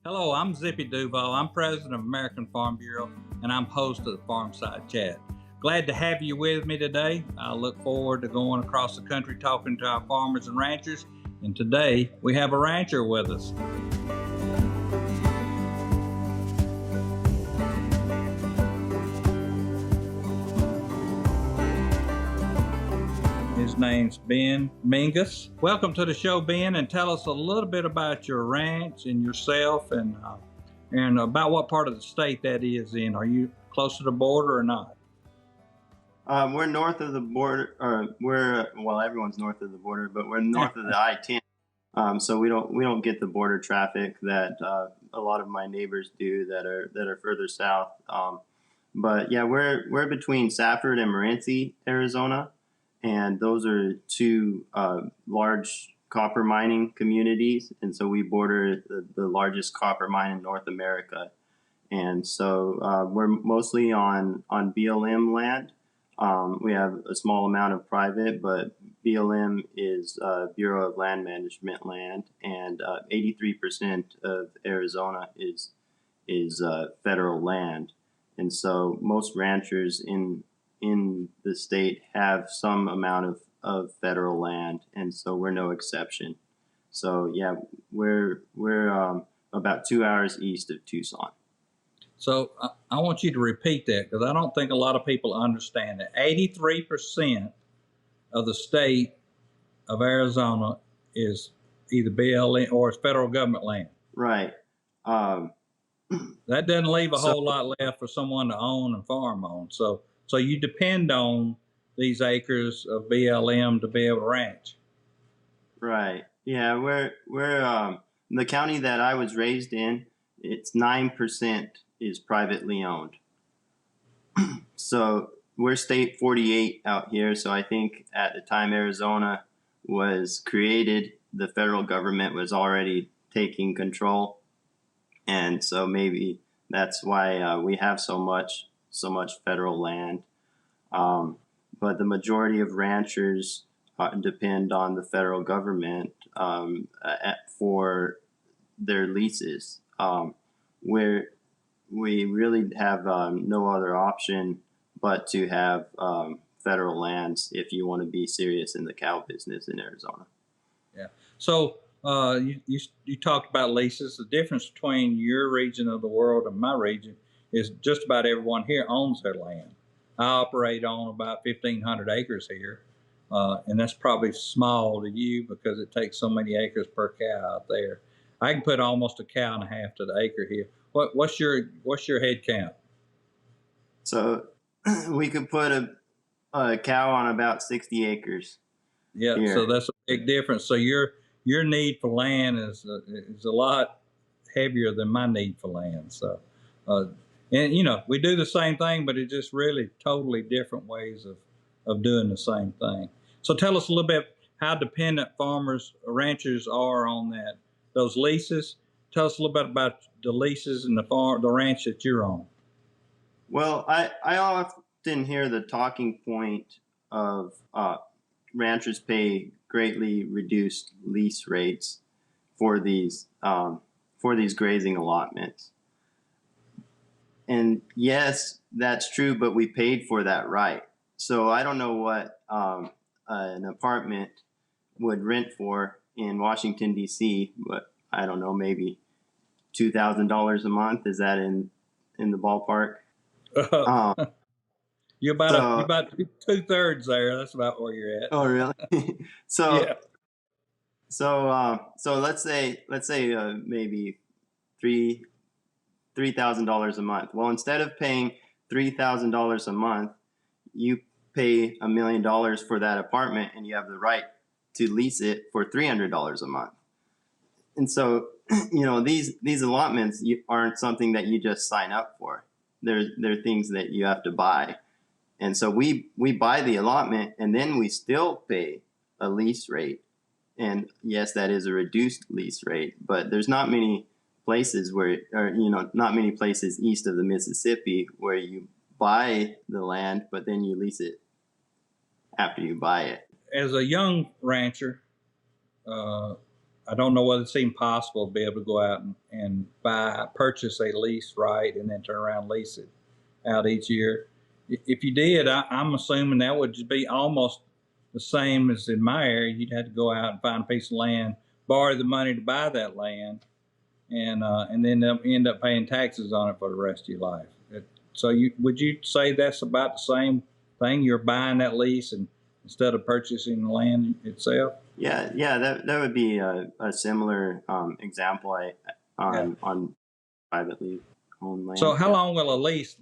Hello, I'm Zippy Duvall. I'm president of American Farm Bureau, and I'm host of the Farmside Chat. Glad to have you with me today. I look forward to going across the country talking to our farmers and ranchers. And today we have a rancher with us. His name's Ben Menges. Welcome to the show, Ben, and tell us a little bit about your ranch and yourself, and about what part of the state that is in. Are you close to the border or not? We're north of the border, or everyone's north of the border, but we're north of the I-10. So we don't get the border traffic that a lot of my neighbors do that are further south. But yeah, we're between Safford and Morenci, Arizona, and those are two large copper mining communities, and so we border the largest copper mine in North America. And so we're mostly on BLM land. We have a small amount of private, but BLM is Bureau of Land Management land, and 83% of Arizona is federal land. And so most ranchers in the state have some amount of federal land, and so we're no exception. So yeah, we're about 2 hours east of Tucson. So I want you to repeat that, because I don't think a lot of people understand that 83% of the state of Arizona is either BLM or it's federal government land. Right. That doesn't leave a whole lot left for someone to own and farm on. So you depend on these acres of BLM to be able to ranch. Right. Yeah, we're the county that I was raised in, it's 9% is privately owned. So we're state 48 out here. So I think at the time Arizona was created, the federal government was already taking control. And so maybe that's why we have so much federal land. But the majority of ranchers depend on the federal government for their leases. Where we really have no other option but to have federal lands if you want to be serious in the cow business in Arizona. Yeah. So you talked about leases. The difference between your region of the world and my region is just about everyone here owns their land. I operate on about 1,500 acres here, and that's probably small to you because it takes so many acres per cow out there. I can put almost a cow and a half to the acre here. What's your head count? So we could put a cow on about 60 acres. Yeah, here. So that's a big difference. So your need for land is a lot heavier than my need for land. So, and we do the same thing, but it's just really totally different ways of doing the same thing. So tell us a little bit how dependent farmers, ranchers are on those leases. Tell us a little bit about the leases and the ranch that you're on. Well, I often hear the talking point of ranchers pay greatly reduced lease rates for these grazing allotments. And yes, that's true, but we paid for that right. So I don't know what an apartment would rent for in Washington, D.C., but I don't know, maybe $2,000 a month. Is that in the ballpark? You're about 2/3 there. That's about where you're at. Oh, really? So yeah. So let's say maybe $3,000 a month. Well, instead of paying $3,000 a month, you pay $1 million for that apartment, and you have the right to lease it for $300 a month. And so, these allotments aren't something that you just sign up for. They're things that you have to buy. And so we buy the allotment, and then we still pay a lease rate. And yes, that is a reduced lease rate, but there's not many places not many places east of the Mississippi where you buy the land, but then you lease it after you buy it. As a young rancher, I don't know whether it's even possible to be able to go out and purchase a lease right and then turn around and lease it out each year. If you did, I'm assuming that would just be almost the same as in my area. You'd have to go out and find a piece of land, borrow the money to buy that land, and then end up paying taxes on it for the rest of your life. So would you say that's about the same thing? You're buying that lease and instead of purchasing the land itself? Yeah, that would be a similar example on privately owned land. So how long will a lease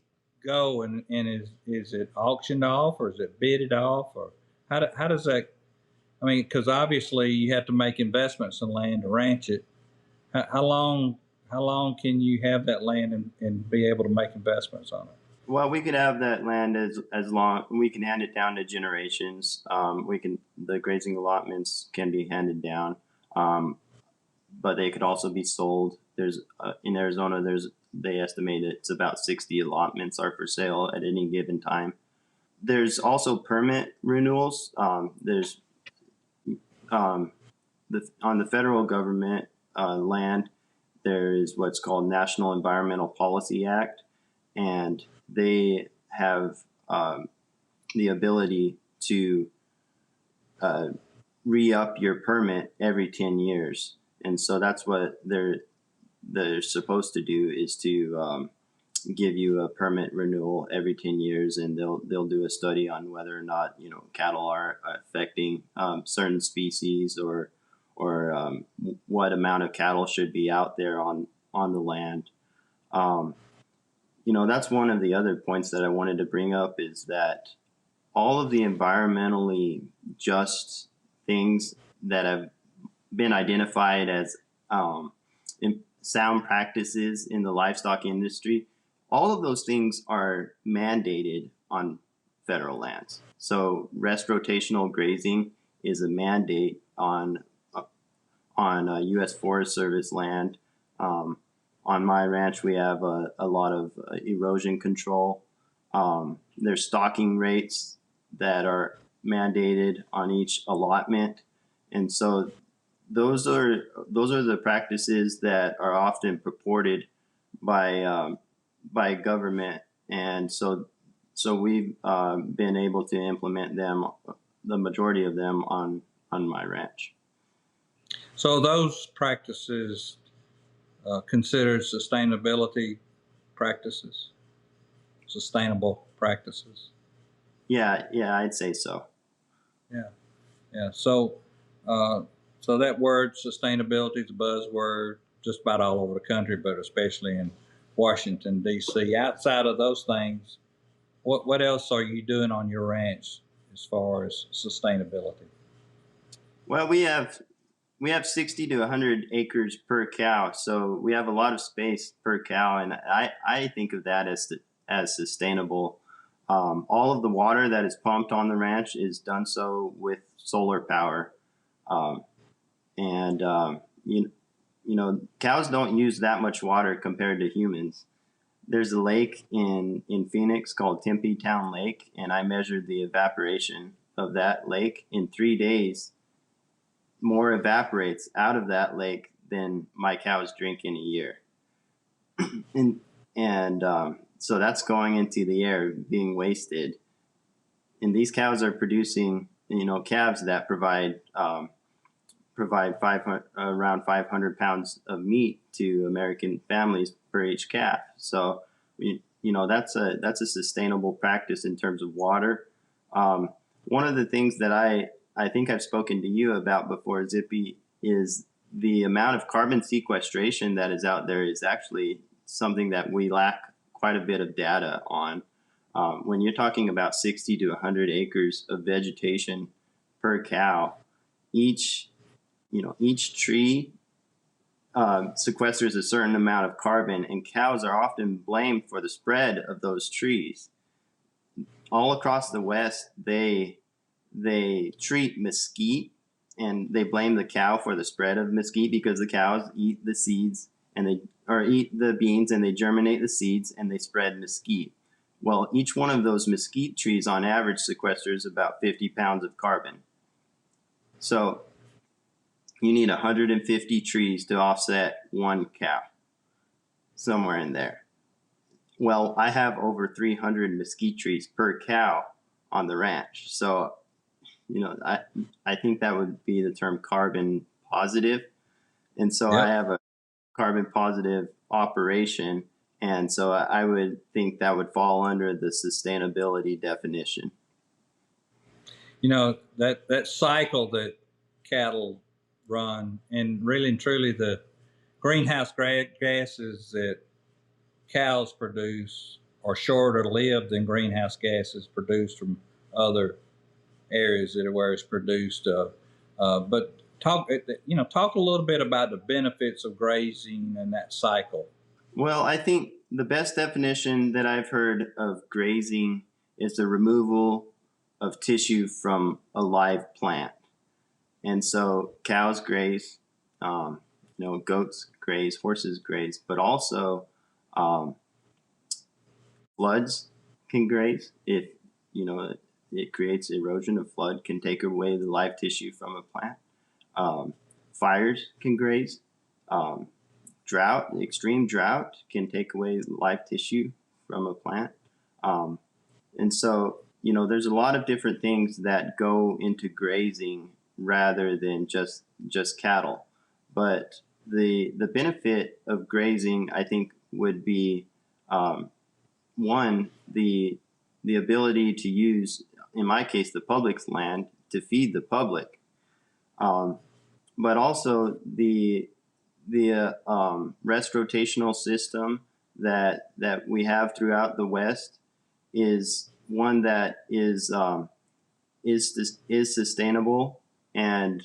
go, and is it auctioned off or is it bidded off, or how does that? I mean, because obviously you have to make investments in land to ranch it. How long can you have that land and be able to make investments on it? Well, we could have that land as long we can hand it down to generations. The grazing allotments can be handed down, but they could also be sold. There's in Arizona, they estimate it's about 60 allotments are for sale at any given time. There's also permit renewals. There's on the federal government land, there is what's called National Environmental Policy Act, and they have the ability to re-up your permit every 10 years. And so that's what they're supposed to do, is to give you a permit renewal every 10 years, and they'll do a study on whether or not cattle are affecting certain species, or what amount of cattle should be out there on the land. That's one of the other points that I wanted to bring up, is that all of the environmentally just things that have been identified as sound practices in the livestock industry, all of those things are mandated on federal lands. So rest rotational grazing is a mandate on U.S. Forest Service land. On my ranch, we have a lot of erosion control. There's stocking rates that are mandated on each allotment, and so those are the practices that are often purported by government, and so we've been able to implement them, the majority of them, on my ranch. So those practices considered sustainable practices. Yeah, I'd say so. Yeah. So that word sustainability is a buzzword just about all over the country, but especially in Washington, D.C. Outside of those things, what else are you doing on your ranch as far as sustainability? Well, we have 60 to 100 acres per cow, so we have a lot of space per cow, and I think of that as sustainable. All of the water that is pumped on the ranch is done so with solar power, and cows don't use that much water compared to humans. There's a lake in Phoenix called Tempe Town Lake, and I measured the evaporation of that lake. In 3 days, more evaporates out of that lake than my cows drink in a year. and so that's going into the air, being wasted. And these cows are producing, calves that provide around 500 pounds of meat to American families per each calf. So, that's a sustainable practice in terms of water. One of the things that I think I've spoken to you about before, Zippy, is the amount of carbon sequestration that is out there is actually something that we lack quite a bit of data on. When you're talking about 60 to 100 acres of vegetation per cow, each tree sequesters a certain amount of carbon, and cows are often blamed for the spread of those trees. All across the West, they treat mesquite, and they blame the cow for the spread of mesquite because the cows eat the seeds eat the beans, and they germinate the seeds and they spread mesquite. Well, each one of those mesquite trees on average sequesters about 50 pounds of carbon. So you need 150 trees to offset one cow, somewhere in there. Well, I have over 300 mesquite trees per cow on the ranch. So, I think that would be the term carbon positive. And so I Yep. have a carbon positive operation. And so I would think that would fall under the sustainability definition. That cycle that cattle run, and really and truly the greenhouse gases that cows produce are shorter lived than greenhouse gases produced from other areas that where it's produced. But talk a little bit about the benefits of grazing and that cycle. Well, I think the best definition that I've heard of grazing is the removal of tissue from a live plant. And so cows graze, goats graze, horses graze, but also floods can graze. If it creates erosion, a flood can take away the live tissue from a plant. Fires can graze. Extreme drought can take away live tissue from a plant. And so, there's a lot of different things that go into grazing rather than just cattle. But the benefit of grazing, I think, would be one, the ability to use, in my case, the public's land to feed the public, but also the rest rotational system that we have throughout the West is one that is sustainable and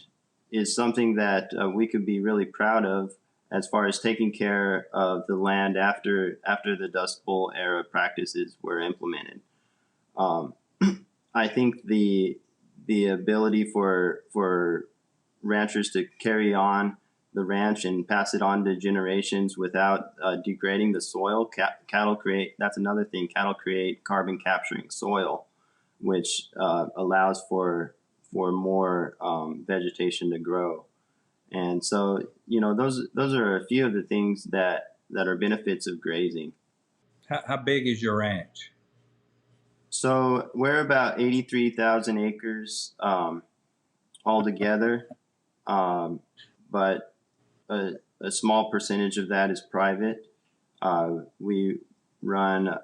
is something that we could be really proud of as far as taking care of the land after the Dust Bowl era practices were implemented. I think the ability for ranchers to carry on the ranch and pass it on to generations without degrading the soil. Cattle create, that's another thing, cattle create carbon capturing soil, which allows for more vegetation to grow. And so, those are a few of the things that are benefits of grazing. How big is your ranch? So we're about 83,000 acres altogether, but a small percentage of that is private. We run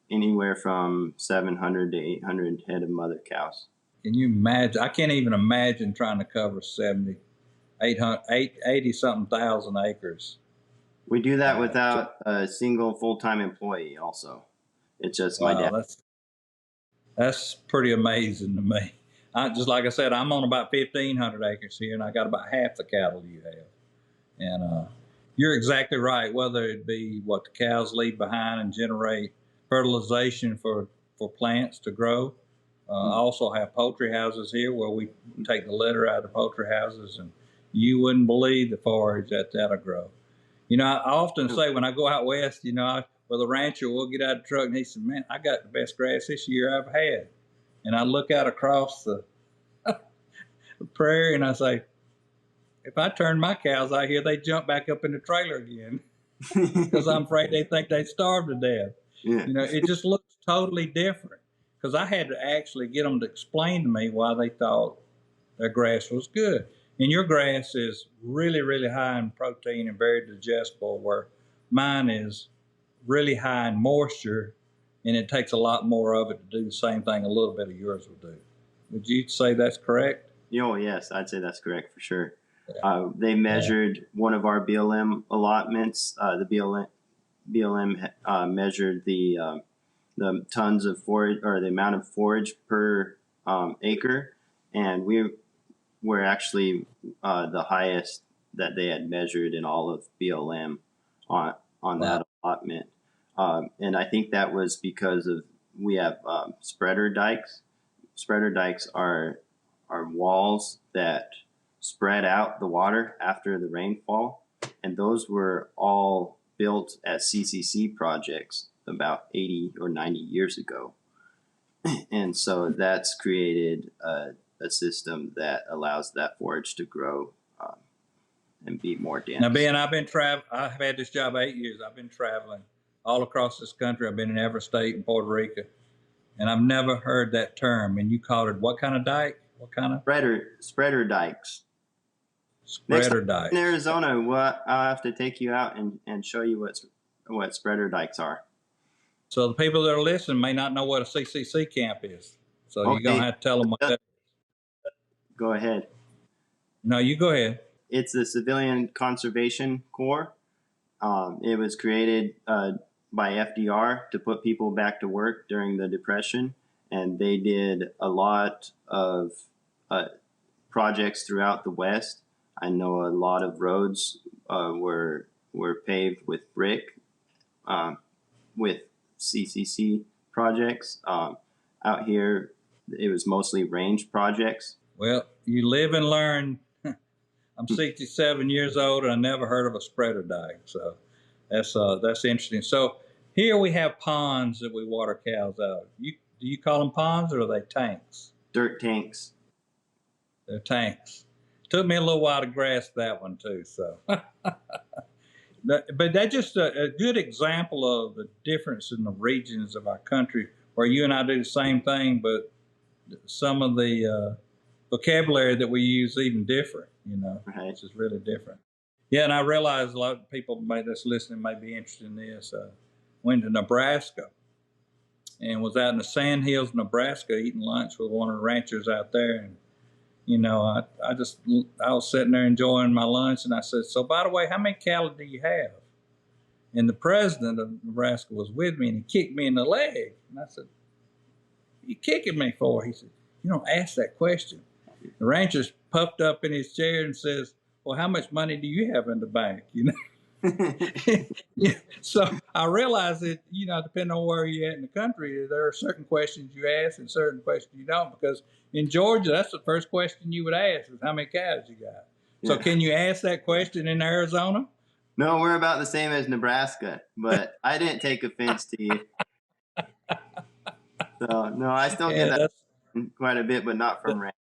anywhere from 700 to 800 head of mother cows. Can you imagine? I can't even imagine trying to cover 80 something thousand acres. We do that without a single full-time employee also. It's just my dad. That's pretty amazing to me. Just like I said, I'm on about 1,500 acres here, and I got about half the cattle you have. And you're exactly right. Whether it be what the cows leave behind and generate fertilization for plants to grow. I also have poultry houses here where we take the litter out of the poultry houses, and you wouldn't believe the forage that'll grow. I often say when I go out west, with a rancher, we'll get out of the truck and he said, "Man, I got the best grass this year I've had." And I look out across the prairie and I say, if I turn my cows out here, they jump back up in the trailer again because I'm afraid they think they starved to death. Yeah. It just looks totally different because I had to actually get them to explain to me why they thought their grass was good. And your grass is really, really high in protein and very digestible, where mine is really high in moisture, and it takes a lot more of it to do the same thing a little bit of yours will do. Would you say that's correct? Oh, yes, I'd say that's correct for sure. They measured one of our BLM allotments. The BLM measured the tons of forage, or the amount of forage per acre, and we were actually the highest that they had measured in all of BLM on that allotment. And I think that was because we have spreader dikes. Spreader dikes are walls that spread out the water after the rainfall, and those were all built at CCC projects about 80 or 90 years ago. And so that's created a system that allows that forage to grow and be more dense. Now, Ben, I've had this job 8 years. I've been traveling all across this country. I've been in every state in Puerto Rico, and I've never heard that term. And you called it what kind of dike? What kind of spreader dikes? Spreader dikes. In Arizona, I'll have to take you out and show you what spreader dikes are. So the people that are listening may not know what a CCC camp is. So Okay. you're going to have to tell them what that is. Go ahead. No, you go ahead. It's the Civilian Conservation Corps. It was created by FDR to put people back to work during the Depression, and they did a lot of projects throughout the West. I know a lot of roads were paved with brick with CCC projects. Out here, it was mostly range projects. Well, you live and learn. I'm 67 years old, and I never heard of a spreader dike. So that's interesting. So here we have ponds that we water cows out. Do you call them ponds, or are they tanks? Dirt tanks. They're tanks. Took me a little while to grasp that one too. So, but that's just a good example of the difference in the regions of our country, where you and I do the same thing, but some of the vocabulary that we use even different. Right. Which is really different. Yeah, and I realize a lot of people that's listening may be interested in this. Went to Nebraska and was out in the Sandhills, Nebraska, eating lunch with one of the ranchers out there, and I was sitting there enjoying my lunch, and I said, so by the way, how many cattle do you have? And the president of Nebraska was with me, and he kicked me in the leg. And I said, what are you kicking me for? He said, you don't ask that question. The rancher's puffed up in his chair and says, well, how much money do you have in the bank? Yeah. So I realized that, depending on where you're at in the country, there are certain questions you ask and certain questions you don't, because in Georgia, that's the first question you would ask is how many cows you got. So can you ask that question in Arizona? No, we're about the same as Nebraska, but I didn't take offense to you. So, no, I still get that quite a bit, but not from ranchers.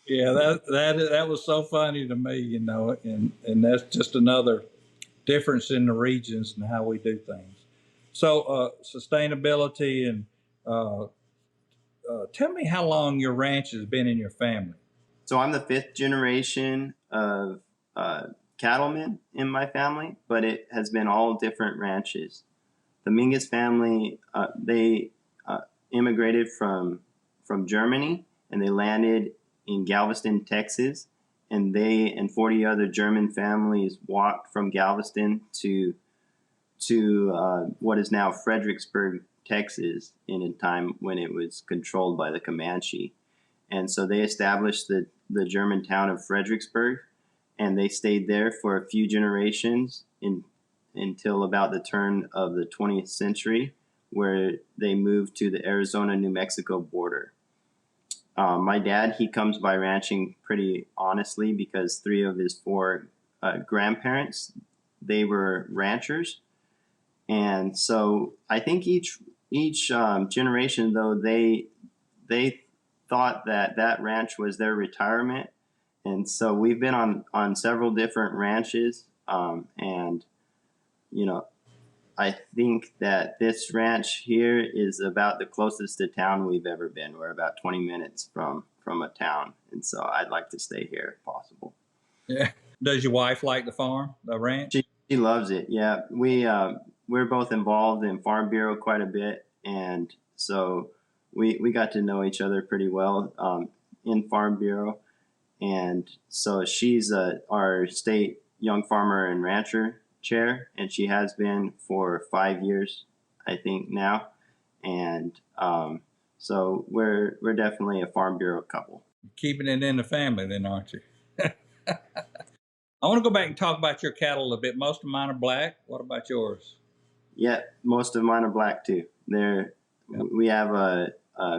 Yeah, that was so funny to me, and that's just another difference in the regions and how we do things. So sustainability, and tell me how long your ranch has been in your family. So I'm the 5th generation of cattlemen in my family, but it has been all different ranches. The Menges family, they immigrated from Germany, and they landed in Galveston, Texas, and they and 40 other German families walked from Galveston to what is now Fredericksburg, Texas, in a time when it was controlled by the Comanche. And so they established the German town of Fredericksburg, and they stayed there for a few generations until about the turn of the 20th century, where they moved to the Arizona-New Mexico border. My dad, he comes by ranching pretty honestly, because 3 of his 4 grandparents, they were ranchers. And so I think each generation, though, they thought that ranch was their retirement. And so we've been on several different ranches. And, I think that this ranch here is about the closest to town we've ever been. We're about 20 minutes from a town. And so I'd like to stay here if possible. Yeah. Does your wife like the farm, the ranch? She loves it. Yeah. We're both involved in Farm Bureau quite a bit. And so we got to know each other pretty well in Farm Bureau. And so she's our state young farmer and rancher chair, and she has been for 5 years, I think, now. And so we're definitely a Farm Bureau couple. Keeping it in the family then, aren't you? I want to go back and talk about your cattle a little bit. Most of mine are black. What about yours? Yeah, most of mine are black too. We have all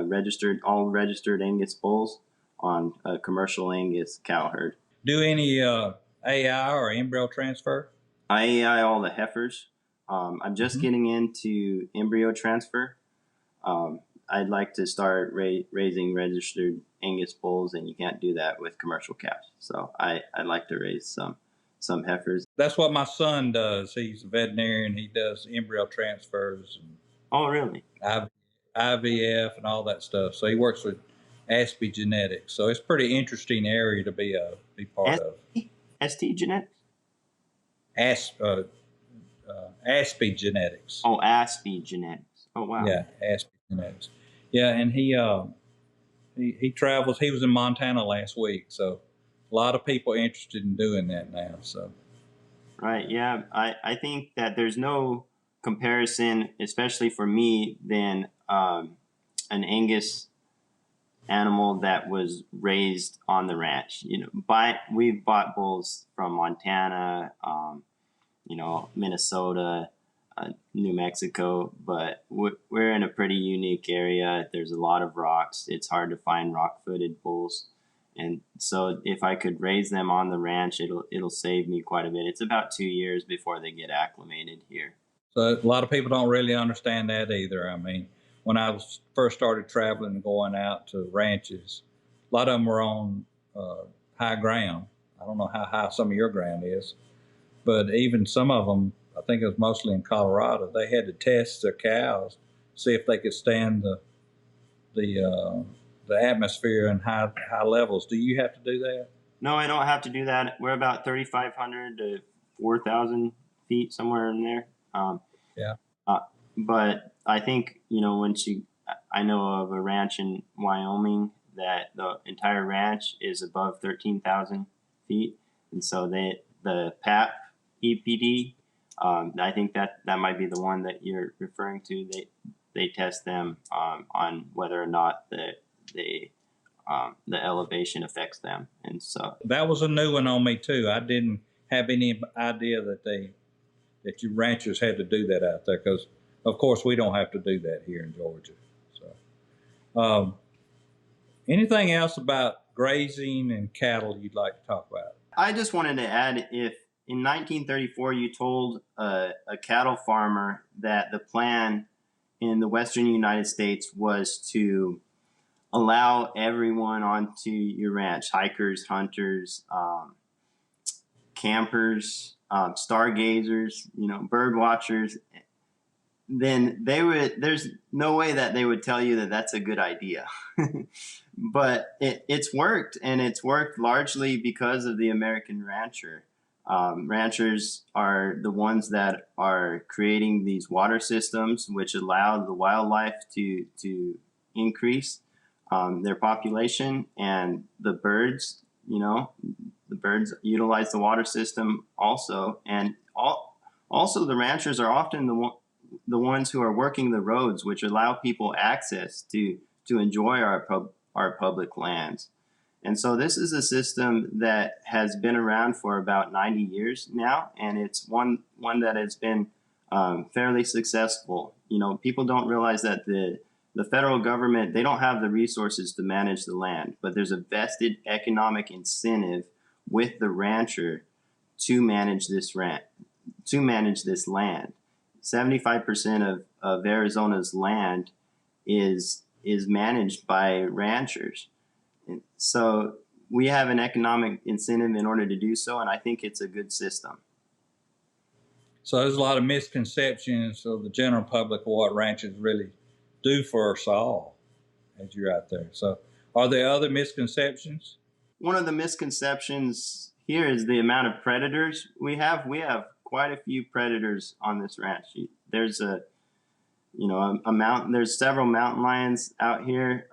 registered Angus bulls on a commercial Angus cow herd. Do any AI or embryo transfer? I AI all the heifers. I'm just getting into embryo transfer. I'd like to start raising registered Angus bulls, and you can't do that with commercial calves. So I'd like to raise some heifers. That's what my son does. He's a veterinarian. He does embryo transfers and Oh, really? IVF and all that stuff. So he works with Aspie Genetics. So it's a pretty interesting area to be part of. ST Genetics? Aspie Genetics. Oh, Aspie Genetics. Oh, wow. Yeah, Aspie Genetics. Yeah, and he travels. He was in Montana last week, so a lot of people interested in doing that now. So. Right. Yeah. I think that there's no comparison, especially for me, than an Angus animal that was raised on the ranch. We've bought bulls from Montana, Minnesota, New Mexico, but we're in a pretty unique area. There's a lot of rocks. It's hard to find rock-footed bulls. And so if I could raise them on the ranch, it'll save me quite a bit. It's about 2 years before they get acclimated here. So a lot of people don't really understand that either. I mean, when I first started traveling and going out to ranches, a lot of them were on high ground. I don't know how high some of your ground is, but even some of them, I think it was mostly in Colorado, they had to test their cows, see if they could stand the atmosphere and high levels. Do you have to do that? No, I don't have to do that. We're about 3,500 to 4,000 feet, somewhere in there. Yeah. But I think, I know of a ranch in Wyoming that the entire ranch is above 13,000 feet. And so the PAP EPD, I think that might be the one that you're referring to. They test them on whether or not the elevation affects them. And so that was a new one on me too. I didn't have any idea that you ranchers had to do that out there, because of course we don't have to do that here in Georgia. So anything else about grazing and cattle you'd like to talk about? I just wanted to add, if in 1934 you told a cattle farmer that the plan in the western United States was to allow everyone onto your ranch, hikers, hunters, campers, stargazers, bird watchers, then there's no way that they would tell you that that's a good idea. But it's worked, and it's worked largely because of the American rancher. Ranchers are the ones that are creating these water systems, which allow the wildlife to increase their population, and the birds, the birds utilize the water system also. And also the ranchers are often the ones who are working the roads, which allow people access to enjoy our public lands. And so this is a system that has been around for about 90 years now, and it's one that has been fairly successful. People don't realize that the federal government, they don't have the resources to manage the land, but there's a vested economic incentive with the rancher to manage this land. 75% of Arizona's land is managed by ranchers. And so we have an economic incentive in order to do so, and I think it's a good system. So there's a lot of misconceptions of the general public of what ranchers really do for us all as you're out there. So are there other misconceptions? One of the misconceptions here is the amount of predators we have. We have quite a few predators on this ranch. There's there's several mountain lions out here.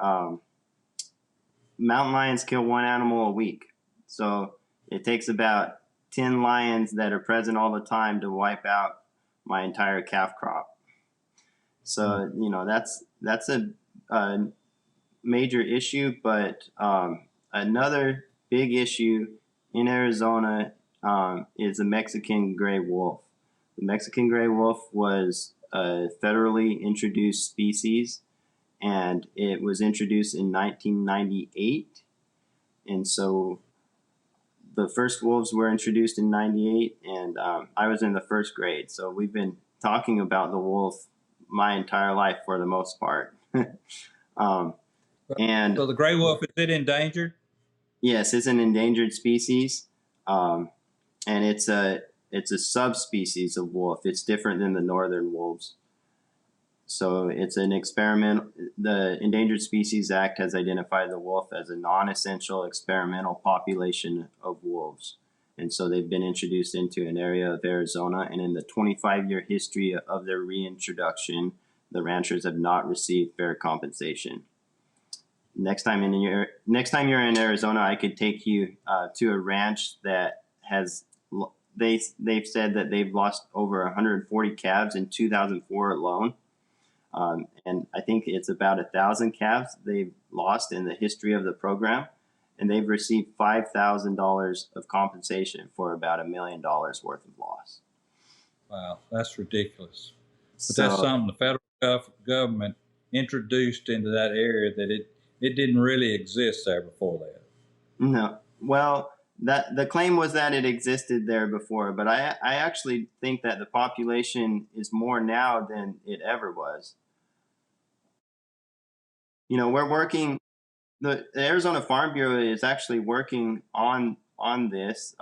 Mountain lions kill one animal a week. So it takes about 10 lions that are present all the time to wipe out my entire calf crop. So, that's a major issue. But another big issue in Arizona is the Mexican gray wolf. The Mexican gray wolf was a federally introduced species, and it was introduced in 1998. And so the first wolves were introduced in 98, and I was in the first grade. So we've been talking about the wolf my entire life for the most part. um, and So the gray wolf, is it endangered? yes, it's an endangered species, um, and it's a subspecies of wolf. It's different than the northern wolves. So it's an experiment. The Endangered Species Act has identified the wolf as a non-essential experimental population of wolves. And so they've been introduced into an area of Arizona. And in the 25-year history of their reintroduction, the ranchers have not received fair compensation. Next time you're in Arizona, I could take you to a ranch that has they've said that they've lost over 140 calves in 2004 alone. And I think it's about 1,000 calves they've lost in the history of the program, and they've received $5,000 of compensation for about $1 million worth of loss. Wow, that's ridiculous. But that's So something the federal government introduced into that area that it didn't really exist there before that. no, well, that the claim was that it existed there before, but I actually think that the population is more now than it ever was. You know, we're working. The Arizona Farm Bureau is actually working on this.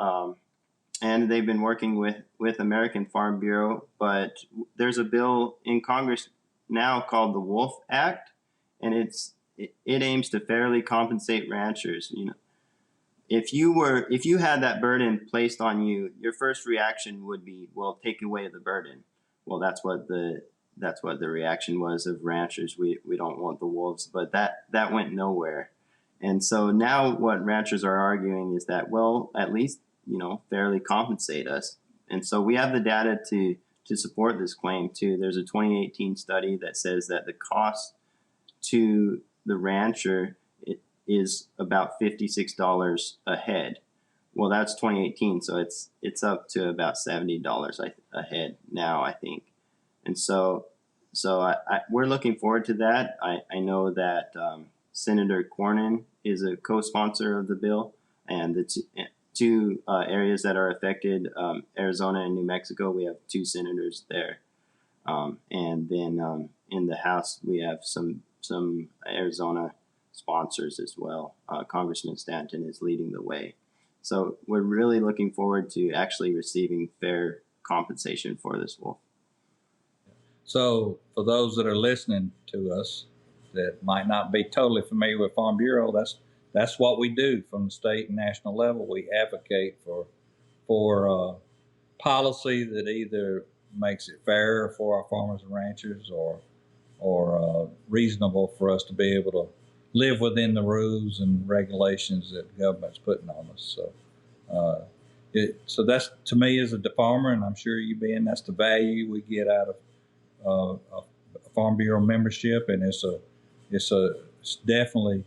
And they've been working with American Farm Bureau, but there's a bill in Congress now called the Wolf Act, and it aims to fairly compensate ranchers. You know, if you had that burden placed on you, your first reaction would be, well, take away the burden. Well, that's what the reaction was of ranchers. We don't want the wolves, but that went nowhere. And so now what ranchers are arguing is that, well, at least, you know, fairly compensate us. And so we have the data to support this claim too. There's a 2018 study that says that the cost to the rancher is about $56 a head. Well, that's 2018, so it's up to about $70 a head now, I think. And so we're looking forward to that. I know that Senator Cornyn is a co-sponsor of the bill, and the two areas that are affected, Arizona and New Mexico, we have two senators there. And then in the House, we have some Arizona sponsors as well. Congressman Stanton is leading the way. So we're really looking forward to actually receiving fair compensation for this wolf. So for those that are listening to us that might not be totally familiar with Farm Bureau, that's what we do from the state and national level. We advocate for policy that either makes it fair for our farmers and ranchers or reasonable for us to be able to live within the rules and regulations that the government's putting on us. So that's, to me, as a farmer, and I'm sure you being, that's the value we get out of a Farm Bureau membership, and it's definitely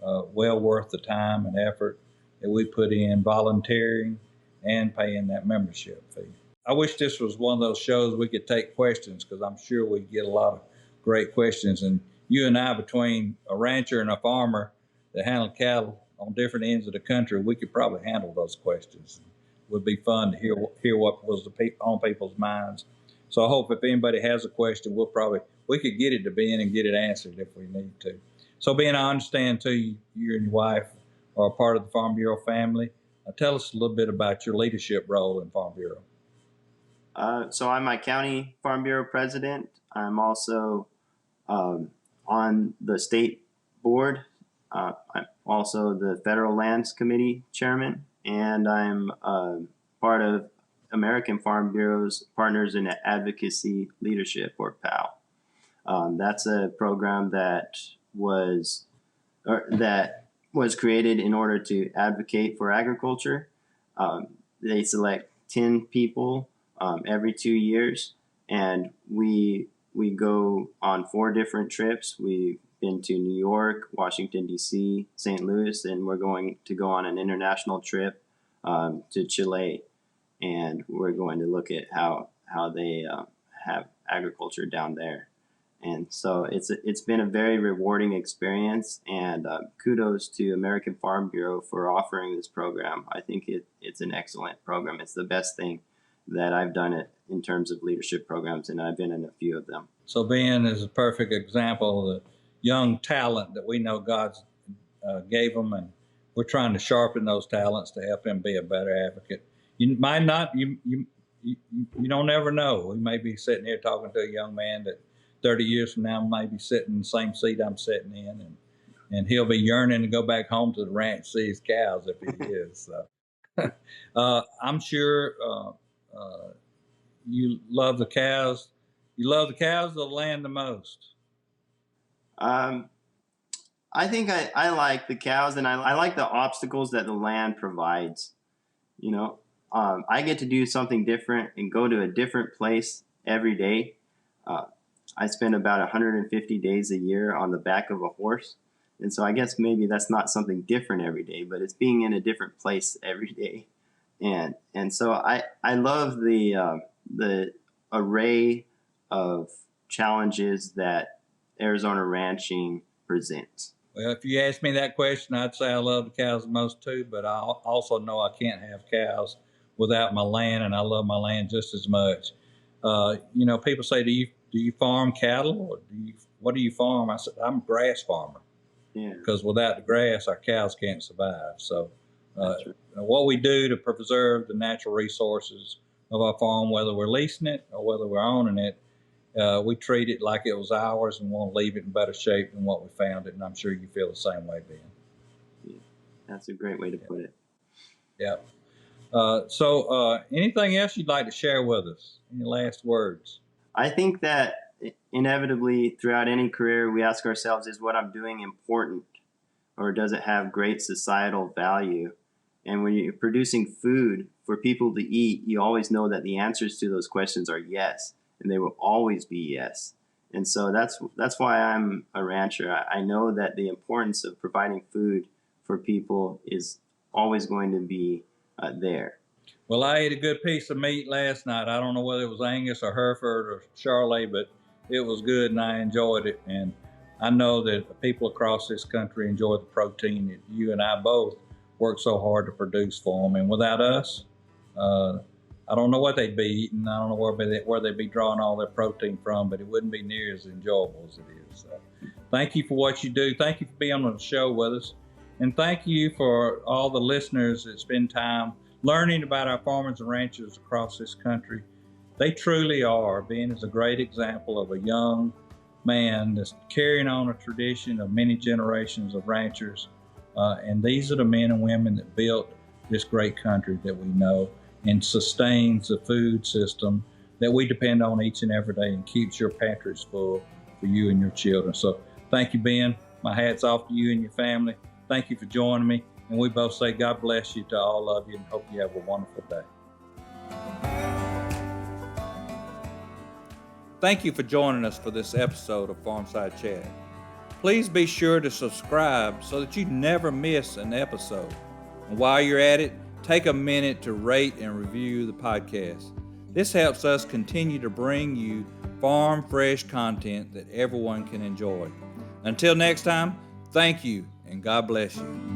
well worth the time and effort that we put in volunteering and paying that membership fee. I wish this was one of those shows we could take questions, because I'm sure we get a lot of great questions. And you and I, between a rancher and a farmer that handle cattle on different ends of the country, we could probably handle those questions. It would be fun to hear what was on people's minds. So I hope if anybody has a question, we could get it to Ben and get it answered if we need to. So Ben, I understand too, you and your wife are a part of the Farm Bureau family. Tell us a little bit about your leadership role in Farm Bureau. So I'm my county Farm Bureau president. I'm also on the state board. I'm also the Federal Lands Committee chairman, and I'm part of American Farm Bureau's Partners in Advocacy Leadership, or PAL. That's a program that was created in order to advocate for agriculture. They select 10 people every 2 years, and we go on 4 different trips. We've been to New York, Washington, D.C., St. Louis, and we're going to go on an international trip to Chile, and we're going to look at how they have agriculture down there. And so it's been a very rewarding experience, and kudos to American Farm Bureau for offering this program. I think it's an excellent program. It's the best thing that I've done it in terms of leadership programs, and I've been in a few of them. So Ben is a perfect example that young talent that we know God's gave them, and we're trying to sharpen those talents to help him be a better advocate. You might not, you don't ever know. We may be sitting here talking to a young man that 30 years from now may be sitting in the same seat I'm sitting in, and he'll be yearning to go back home to the ranch, see his cows if he is. So, I'm sure you love the cows. You love the cows or the land the most? I think I like the cows, and I like the obstacles that the land provides. You know, I get to do something different and go to a different place every day. I spend about 150 days a year on the back of a horse. And so I guess maybe that's not something different every day, but it's being in a different place every day. And so I love the array of challenges that Arizona ranching presents. Well, if you ask me that question, I'd say I love the cows the most too, but I also know I can't have cows without my land, and I love my land just as much. People say, do you farm cattle, or what do you farm? I said, I'm a grass farmer. Yeah. Because without the grass, our cows can't survive. So Right. what we do to preserve the natural resources of our farm, whether we're leasing it or whether we're owning it, we treat it like it was ours and want to leave it in better shape than what we found it. And I'm sure you feel the same way, Ben. Yeah. That's a great way to put it. Yeah. Anything else you'd like to share with us? Any last words? I think that inevitably throughout any career, we ask ourselves, is what I'm doing important, or does it have great societal value? And when you're producing food for people to eat, you always know that the answers to those questions are yes, and they will always be yes. And so that's why I'm a rancher. I know that the importance of providing food for people is always going to be there. Well, I ate a good piece of meat last night. I don't know whether it was Angus or Hereford or Charolais, but it was good and I enjoyed it. And I know that the people across this country enjoy the protein that you and I both work so hard to produce for them. And without us, I don't know what they'd be eating. I don't know where they'd be drawing all their protein from, but it wouldn't be near as enjoyable as it is. So, thank you for what you do. Thank you for being on the show with us. And thank you for all the listeners that spend time learning about our farmers and ranchers across this country. They truly are. Ben is a great example of a young man that's carrying on a tradition of many generations of ranchers. And these are the men and women that built this great country that we know and sustains the food system that we depend on each and every day and keeps your pantries full for you and your children. So thank you, Ben. My hat's off to you and your family. Thank you for joining me. And we both say God bless you to all of you and hope you have a wonderful day. Thank you for joining us for this episode of Farmside Chat. Please be sure to subscribe so that you never miss an episode. And while you're at it, take a minute to rate and review the podcast. This helps us continue to bring you farm fresh content that everyone can enjoy. Until next time, thank you and God bless you.